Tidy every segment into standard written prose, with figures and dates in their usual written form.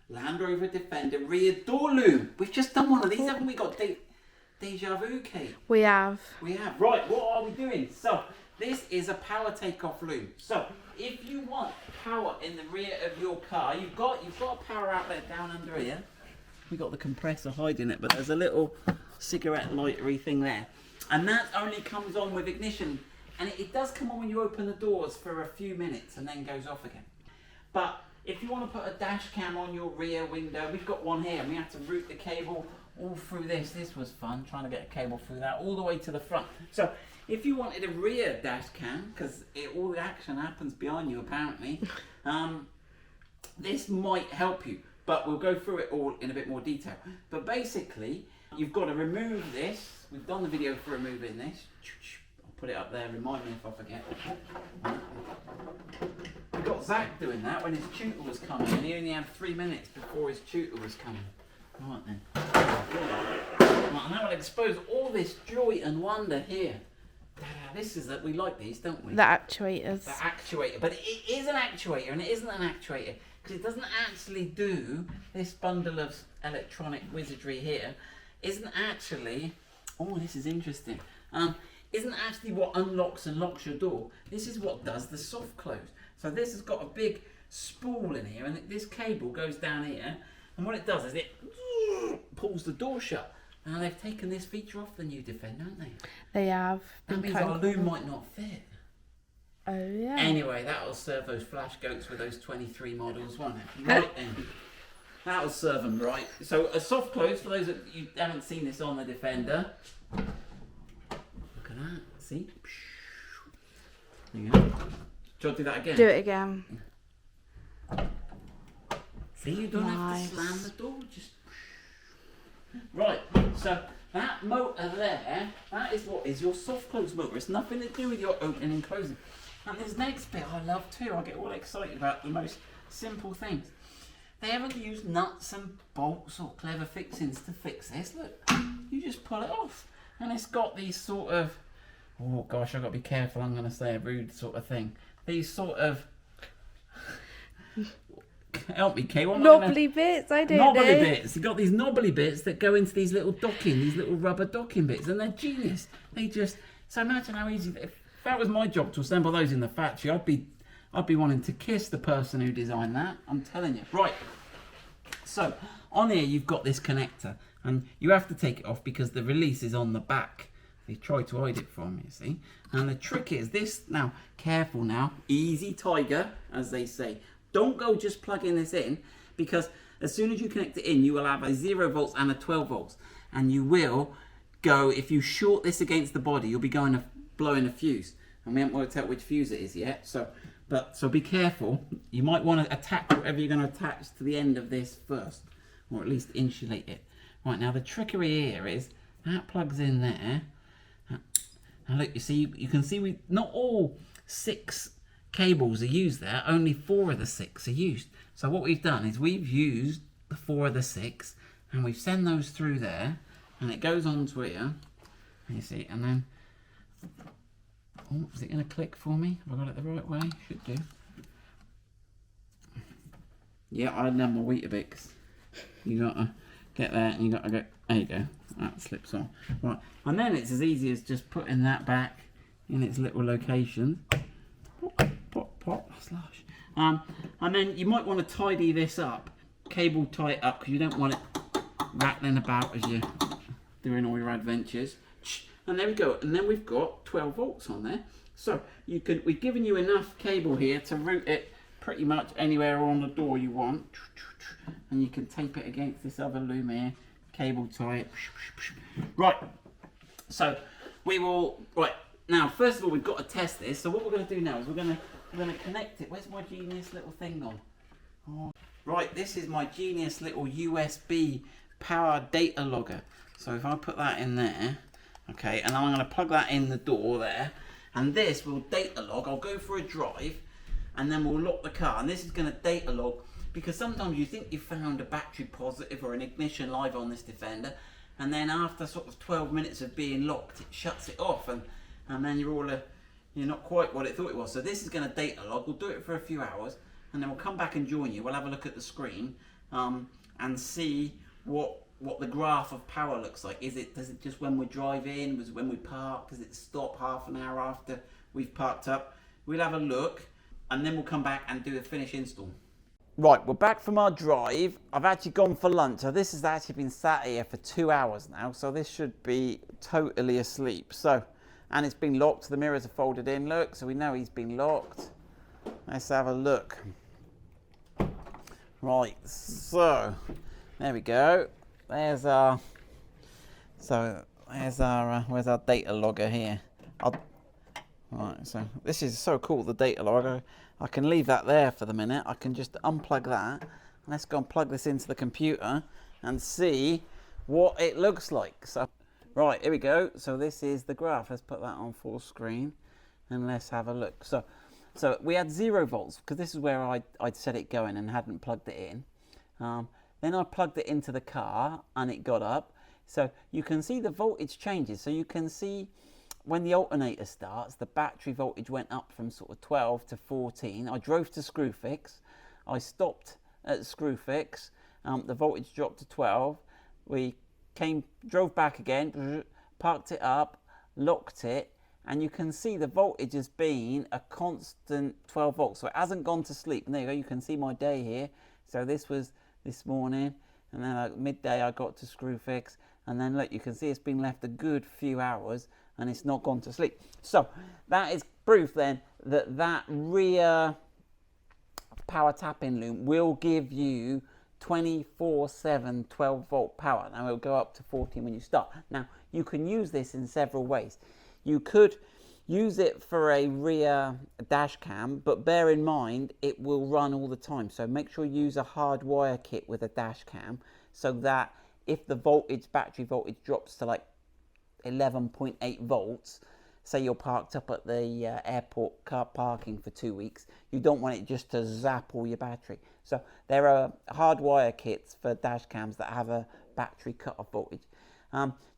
Land Rover Defender rear door loom. We've just done one of these, haven't we? Got deja vu, Kate. We have. We have. Right, what are we doing? So, this is a power takeoff loom. So, if you want power in the rear of your car, you've got a power outlet down under here. We got the compressor hiding it, but there's a little cigarette lightery thing there. And that only comes on with ignition. And it does come on when you open the doors for a few minutes and then goes off again. But if you want to put a dash cam on your rear window, we've got one here, and we had to route the cable all through this. This was fun, trying to get a cable through that all the way to the front. So if you wanted a rear dash cam, because all the action happens behind you apparently, this might help you. But we'll go through it all in a bit more detail. But basically, you've got to remove this. We've done the video for removing this. I'll put it up there, remind me if I forget. We got Zach doing that when his tutor was coming, and he only had 3 minutes before his tutor was coming. Right then. Right, and that will expose all this joy and wonder here. This is that we like these, don't we? The actuators. The actuator, but it is an actuator, and it isn't an actuator because it doesn't actually do this bundle of electronic wizardry here. Isn't actually. Oh, this is interesting. Isn't actually what unlocks and locks your door. This is what does the soft close. So this has got a big spool in here, and this cable goes down here, and what it does is it pulls the door shut. Now they've taken this feature off the new Defender, haven't they? They have. That means our loom might not fit. Oh yeah. Anyway, that'll serve those flash goats with those 23 models, won't it? Right then. That'll serve them right. So a soft close, for those that you haven't seen this on the Defender. Look at that. See? There you go. Do you want to do that again? Do it again. See, you don't have to slam the door. Just right. So that motor there, that is what is your soft close motor. It's nothing to do with your opening and closing. And this next bit I love too. I get all excited about the most simple things. They haven't used nuts and bolts or clever fixings to fix this. Look, you just pull it off, and it's got these sort of. Oh gosh, I've got to be careful. I'm going to say a rude sort of thing. These sort of. Help me, Kay. Knobbly bits, I don't know. Knobbly bits. You've got these knobbly bits that go into these little these little rubber docking bits, and they're genius. They just. So imagine how easy. If that was my job to assemble those in the factory, I'd be wanting to kiss the person who designed that. I'm telling you. Right. So on here you've got this connector, and you have to take it off because the release is on the back. They tried to hide it from you, see. And the trick is this. Now, careful now. Easy tiger, as they say. Don't go just plugging this in, because as soon as you connect it in, you will have a 0 volts and a 12 volts. And you will go, if you short this against the body, you'll be blowing a fuse. And we haven't worked out which fuse it is yet. So be careful. You might want to attach whatever you're going to attach to the end of this first, or at least insulate it. Right, now the trickery here is that plugs in there. Now look, you can see not all 6 cables are used there. Only 4 of the 6 are used. So what we've done is we've used the 4 of the 6, and we've sent those through there, and it goes on to here. You see, and then. Oh, is it going to click for me? Have I got it the right way? Should do. Yeah, I had my Weetabix. You got to get there, and you got to go. There you go. That slips on. Right, and then it's as easy as just putting that back in its little location. Pop, pop, pop. Slush. And then you might want to tidy this up, cable tie it up, because you don't want it rattling about as you're doing all your adventures. And there we go, and then we've got 12 volts on there. So we've given you enough cable here to route it pretty much anywhere on the door you want. And you can tape it against this other loom here, cable tie it. Right, so we will, right, now first of all we've got to test this. So what we're going to do now is we're going to connect it. Where's my genius little thing gone? Oh. Right, this is my genius little USB power data logger. So if I put that in there, okay, and I'm going to plug that in the door there, and this will data log. I'll go for a drive, and then we'll lock the car, and this is going to data log, because sometimes you think you found a battery positive or an ignition live on this Defender, and then after sort of 12 minutes of being locked, it shuts it off, and then you're not quite what it thought it was. So this is going to data log. We'll do it for a few hours, and then we'll come back and join you. We'll have a look at the screen, and see what the graph of power looks like. Does it just when we're driving? Was it when we park? Does it stop half an hour after we've parked up? We'll have a look, and then we'll come back and do a finish install. Right, we're back from our drive. I've actually gone for lunch. So this has actually been sat here for 2 hours now. So this should be totally asleep. So, and it's been locked. The mirrors are folded in. Look, so we know he's been locked. Let's have a look. Right, so there we go. There's our where's our data logger here? Right, so this is so cool, the data logger. I can leave that there for the minute. I can just unplug that. Let's go and plug this into the computer and see what it looks like. So, right, here we go. So this is the graph. Let's put that on full screen and let's have a look. So we had 0 volts because this is where I'd set it going and hadn't plugged it in. Then I plugged it into the car and it got up. So you can see the voltage changes. So you can see when the alternator starts, the battery voltage went up from sort of 12 to 14. I drove to Screwfix. I stopped at Screwfix. The voltage dropped to 12. We drove back again, parked it up, locked it, and you can see the voltage has been a constant 12 volts. So it hasn't gone to sleep. And there you go, you can see my day here. So this was this morning, and then at midday I got to Screwfix, and then look, you can see it's been left a good few hours and it's not gone to sleep. So that is proof then that rear power tap-in loom will give you 24/7 12 volt power. Now it'll go up to 14 when you start. Now you can use this in several ways. You could use it for a rear dash cam, but bear in mind it will run all the time. So make sure you use a hard wire kit with a dash cam so that if the battery voltage drops to like 11.8 volts, say you're parked up at the airport car parking for 2 weeks, you don't want it just to zap all your battery. So there are hard wire kits for dash cams that have a battery cut-off voltage.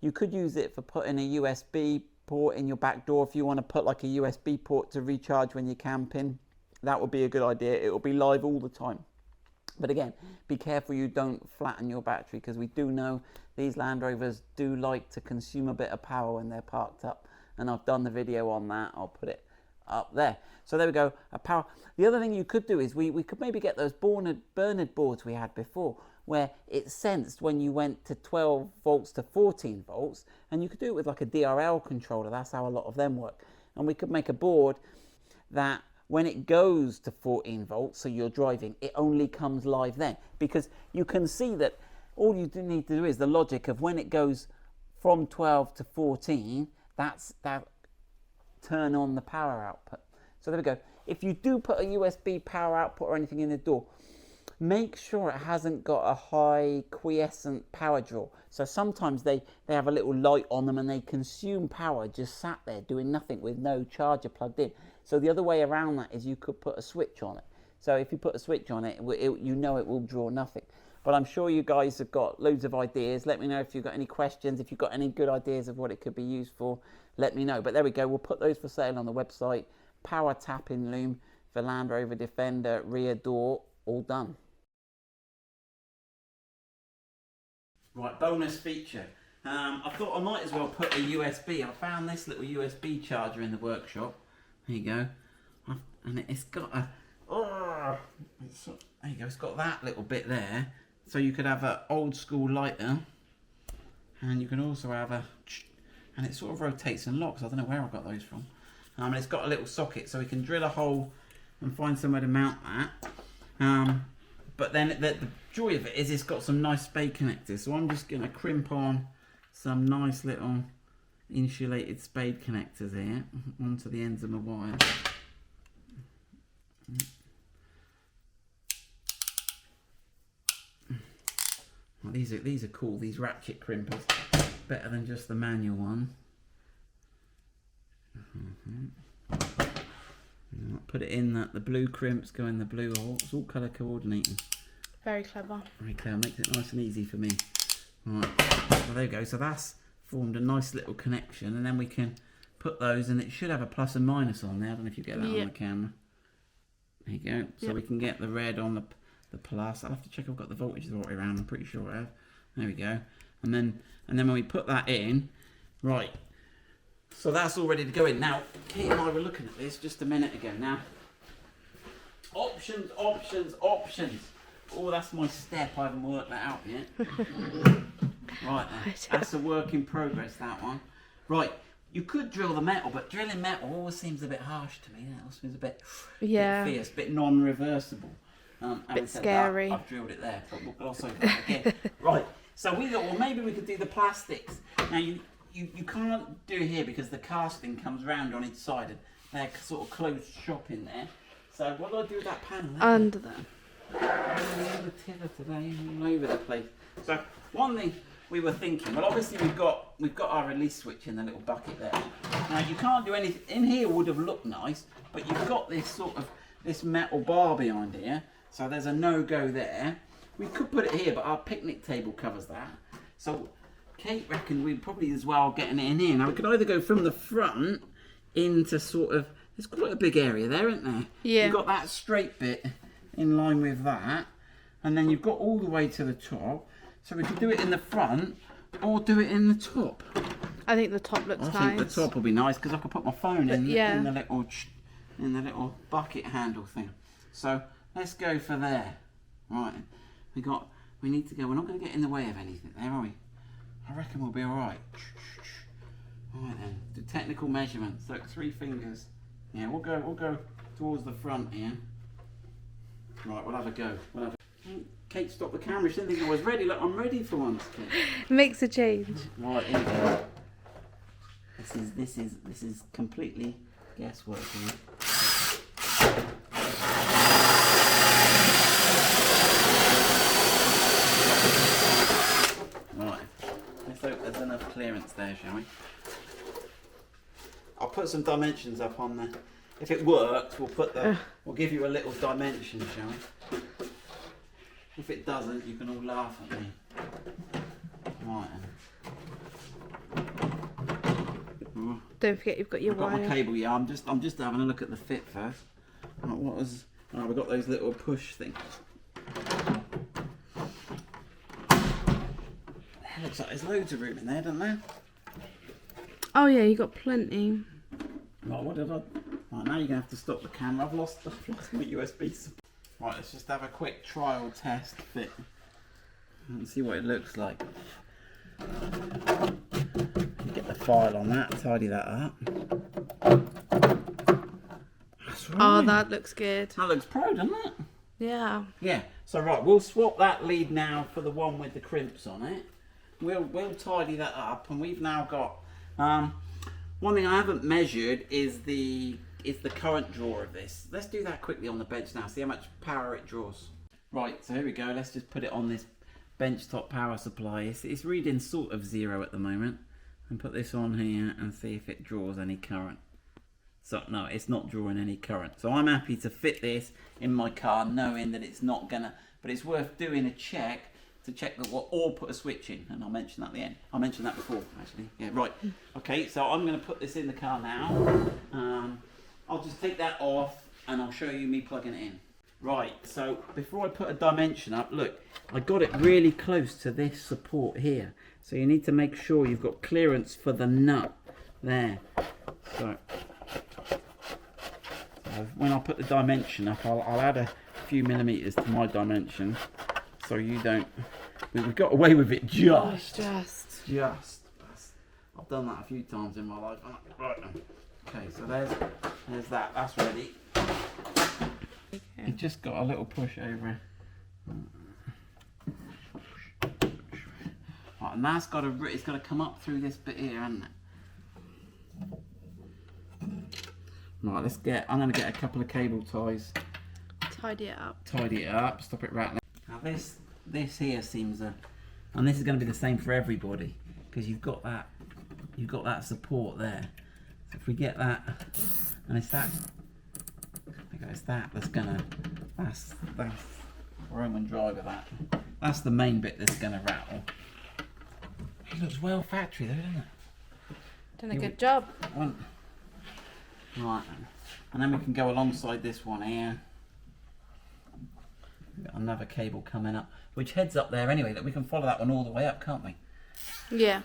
You could use it for putting a USB port in your back door if you want to put like a USB port to recharge when you're camping. That would be a good idea. It will be live all the time. But again, be careful you don't flatten your battery, because we do know these Land Rovers do like to consume a bit of power when they're parked up. And I've done the video on that. I'll put it up there. So there we go, a power. The other thing you could do is we could maybe get those Bernard boards we had before, where it sensed when you went to 12 volts to 14 volts, and you could do it with like a DRL controller. That's how a lot of them work. And we could make a board that when it goes to 14 volts, so you're driving, it only comes live then. Because you can see that all you need to do is the logic of when it goes from 12 to 14, that turn on the power output. So there we go. If you do put a USB power output or anything in the door, make sure it hasn't got a high quiescent power draw. So sometimes they have a little light on them and they consume power just sat there doing nothing with no charger plugged in. So the other way around that is you could put a switch on it. So if you put a switch on it, you know it will draw nothing. But I'm sure you guys have got loads of ideas. Let me know if you've got any questions. If you've got any good ideas of what it could be used for, let me know. But there we go. We'll put those for sale on the website. Power tap-in loom for Land Rover Defender rear door, all done. Right, bonus feature. I thought I might as well put a USB. I found this little USB charger in the workshop. There you go. And it's got a... there you go. It's got that little bit there. So you could have an old school lighter. And you can also have a... And it sort of rotates and locks. I don't know where I got those from. And it's got a little socket so we can drill a hole and find somewhere to mount that. But then the joy of it is it's got some nice spade connectors. So I'm just going to crimp on some nice little insulated spade connectors here onto the ends of my wire. Well, these are cool, these ratchet crimpers. Better than just the manual one. Put it in that the blue crimps go in the blue hole. It's all colour coordinating. Very clever. Very clever, makes it nice and easy for me. Right, so there you go. So that's formed a nice little connection, and then we can put those, and it should have a plus and minus on there. I don't know if you get that on the camera. There you go. So we can get the red on the the plus. I'll have to check I've got the voltage the right way around. I'm pretty sure I have. There we go. And then when we put that in, right. So that's all ready to go in. Now, Kate and I were looking at this just a minute ago. Now, options. Oh, that's my step. I haven't worked that out yet. Right then. That's a work in progress, that one. Right. You could drill the metal, but drilling metal always seems a bit harsh to me. That always seems a bit fierce, a bit non-reversible. Bit scary. I've drilled it there, but we'll also do it again. Right. So we thought, well, maybe we could do the plastics. Now, you can't do here because the casting comes round on each side and they're sort of closed shop in there. So what do I do with that panel? Under them. All the tiller today, all over the place. So one thing we were thinking, well, obviously we've got our release switch in the little bucket there. Now you can't do anything in here. Would have looked nice, but you've got this this metal bar behind here, so there's a no-go there. We could put it here, but our picnic table covers that. So Kate reckoned we'd probably as well getting it in here. Now we could either go from the front into there's quite a big area there, isn't there? Yeah. You've got that straight bit in line with that, and then you've got all the way to the top. So we could do it in the front or do it in the top. I think the top looks nice. I think the top will be nice because I could put my phone in the little bucket handle thing. So let's go for there. Right, we need to go. We're not going to get in the way of anything there, are we? I reckon we'll be all right. Right then, do technical measurements. So 3 fingers. Yeah, we'll go towards the front here. Right, we'll have a go. Kate, stop the camera. She didn't think I was ready. Look, I'm ready for once, Kate. Makes a change. Right, here we go. This is completely guesswork here. Right, let's hope there's enough clearance there, shall we? I'll put some dimensions up on there. If it works, we'll give you a little dimension, shall we? If it doesn't, you can all laugh at me. Right then. Don't forget you've got your I've got wire. my cable. Yeah, I'm just having a look at the fit first. Right, we've got those little push things. Looks like there's loads of room in there, doesn't there? Oh yeah, you got plenty. Right, what did I? Right, now you're gonna have to stop the camera. I've lost my USB support. Right, let's just have a quick trial test fit and see what it looks like. Get the file on that, tidy that up. That's right. Oh, that looks good. That looks pro, doesn't it? Yeah. Yeah. So right, we'll swap that lead now for the one with the crimps on it. We'll tidy that up, and we've now got one thing I haven't measured is the current draw of this. Let's do that quickly on the bench now, see how much power it draws. Right, so here we go. Let's just put it on this benchtop power supply. It's reading sort of 0 at the moment. And put this on here and see if it draws any current. So no, it's not drawing any current. So I'm happy to fit this in my car knowing that it's not gonna, but it's worth doing a check to check that or put a switch in, and I'll mention that at the end. I mentioned that before, actually. Yeah, right. Okay, so I'm going to put this in the car now. I'll just take that off, and I'll show you me plugging it in. Right, so before I put a dimension up, look, I got it really close to this support here. So you need to make sure you've got clearance for the nut there. So when I put the dimension up, I'll add a few millimeters to my dimension. So you don't. We've got away with it just. I've done that a few times in my life. Right. Okay, so there's that. That's ready. Okay. You've just got a little push over. Right, and that's got to. It's got to come up through this bit here, hasn't it? Right. I'm going to get a couple of cable ties. Tidy it up. Tidy it up. Stop it rattling. Now this here seems and this is going to be the same for everybody because you've got that support there. So if we get that, and it's that that's Roman driver that's the main bit that's going to rattle. It looks well factory though, doesn't it? Done a good job. Right, and then we can go alongside this one here. We've got another cable coming up, which heads up there anyway. That we can follow that one all the way up, can't we? Yeah.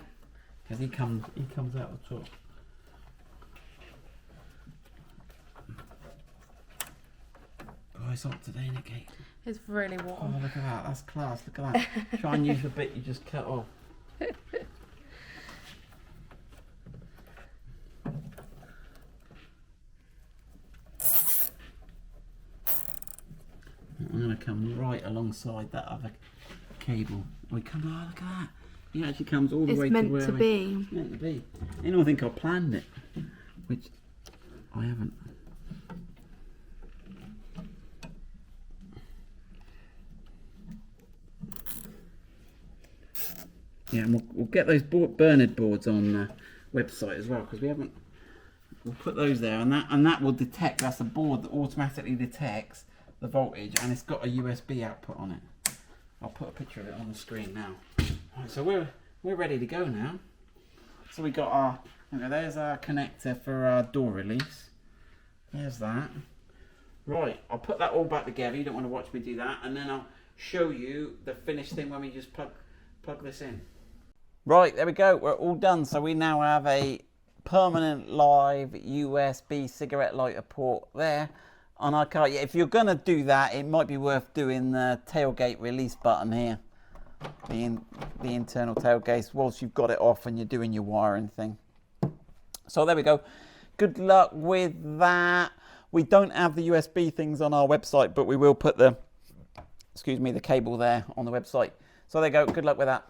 Because he comes out the top. Oh, it's hot today, isn't it, Kate? It's really Oh, warm. look at that. That's class. Look at that. Try and use the bit you just cut off. I'm going to come right alongside that other cable. We come, oh, look at that. It actually comes all the way It's to meant where to be. It's meant to be. You don't think I planned it, which I haven't. Yeah, and we'll get those Bernard boards on the website as well, because we haven't. We'll put those there, and that will detect. That's a board that automatically detects the voltage, and it's got a USB output on it. I'll put a picture of it on the screen now. Right, so we're ready to go now. So we got our. Okay, there's our connector for our door release. There's that. Right, I'll put that all back together. You don't want to watch me do that, and then I'll show you the finished thing when we just plug this in. Right, there we go. We're all done. So we now have a permanent live USB cigarette lighter port there on our car. Yeah, if you're going to do that, it might be worth doing the tailgate release button here. The internal tailgate, whilst you've got it off and you're doing your wiring thing. So there we go. Good luck with that. We don't have the USB things on our website, but we will put the cable there on the website. So there you go. Good luck with that.